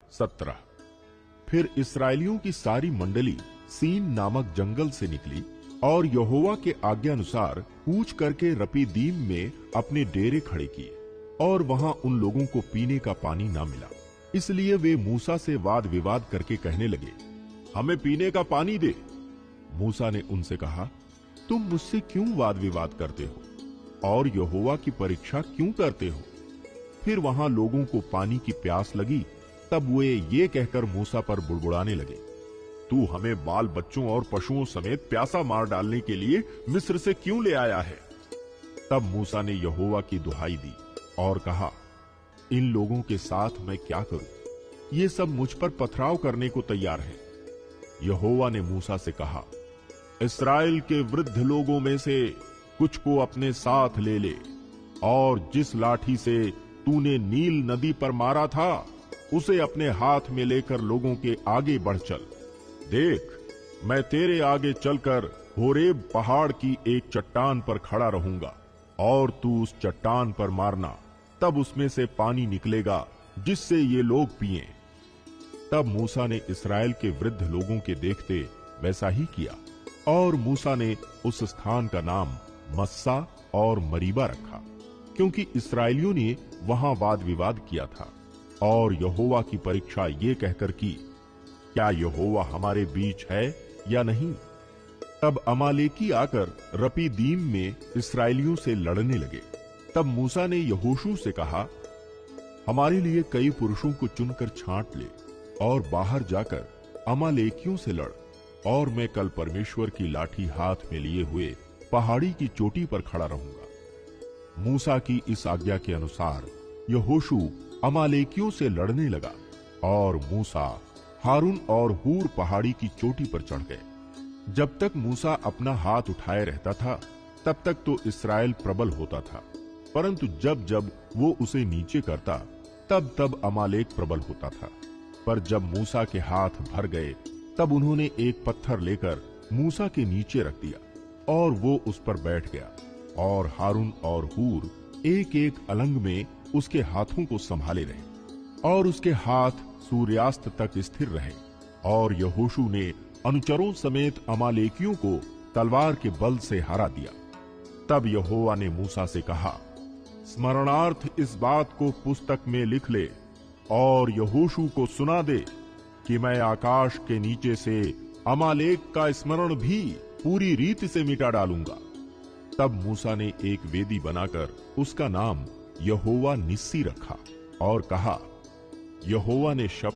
17। फिर इस्राएलियों की सारी मंडली सीन नामक जंगल से निकली और यहोवा के आज्ञानुसार कूच करके रपीदीम में अपने डेरे खड़े किए, और वहां उन लोगों को पीने का पानी ना मिला। इसलिए वे मूसा से वाद विवाद करके कहने लगे, हमें पीने का पानी दे। मूसा ने उनसे कहा, तुम मुझसे क्यों वाद विवाद करते हो और यहोवा की परीक्षा क्यों करते हो? फिर वहां लोगों को पानी की प्यास लगी, तब वे ये कहकर मूसा पर बुड़बुड़ाने लगे, तू हमें बाल बच्चों और पशुओं समेत प्यासा मार डालने के लिए मिस्र से क्यों ले आया है? तब मूसा ने यहोवा की दुहाई दी और कहा, इन लोगों के साथ मैं क्या करूं? ये सब मुझ पर पथराव करने को तैयार हैं। यहोवा ने मूसा से कहा, इस्राएल के वृद्ध लोगों में से कुछ को अपने साथ ले ले, और जिस लाठी से तूने नील नदी पर मारा था उसे अपने हाथ में लेकर लोगों के आगे बढ़ चल। देख, मैं तेरे आगे चलकर होरेब पहाड़ की एक चट्टान पर खड़ा रहूंगा, और तू उस चट्टान पर मारना, तब उसमें से पानी निकलेगा जिससे ये लोग पिएं। तब मूसा ने इस्राएल के वृद्ध लोगों के देखते वैसा ही किया, और मूसा ने उस स्थान का नाम मस्सा और मरीबा रखा, क्योंकि इस्राएलियों ने वहां वाद विवाद किया था और यहोवा की परीक्षा ये कहकर की, क्या यहोवा हमारे बीच है या नहीं? तब अमालेकी आकर रपीदीम में इस्राएलियों से लड़ने लगे। तब मूसा ने यहोशू से कहा, हमारे लिए कई पुरुषों को चुनकर छांट ले और बाहर जाकर अमालेकियों से लड़, और मैं कल परमेश्वर की लाठी हाथ में लिए हुए पहाड़ी की चोटी पर खड़ा रहूंगा। मूसा की इस आज्ञा के अनुसार यहोशू अमालेकियों से लड़ने लगा, और मूसा, हारून और हूर पहाड़ी की चोटी पर चढ़ गए। जब तक मूसा अपना हाथ उठाए रहता था, तब तक तो इस्राएल प्रबल होता था, परंतु जब जब वो उसे नीचे करता, तब तब अमालेक प्रबल होता था। पर जब मूसा के हाथ भर गए, तब उन्होंने एक पत्थर लेकर मूसा के नीचे रख दिया, और वो उस पर बैठ गया, और हारून और हूर एक एक अलंग में उसके हाथों को संभाले रहे, और उसके हाथ सूर्यास्त तक स्थिर रहे। और यहोशू ने अनुचरों समेत अमालेकियों को तलवार के बल से हरा दिया। तब यहोवा ने मूसा से कहा, स्मरणार्थ इस बात को पुस्तक में लिख ले, और यहोशू को सुना दे कि मैं आकाश के नीचे से अमालेक का स्मरण भी पूरी रीति से मिटा डालूंगा। तब मूसा ने एक वेदी बनाकर उसका नाम यहोवा निस्सी रखा, और कहा, यहोवा ने शब्द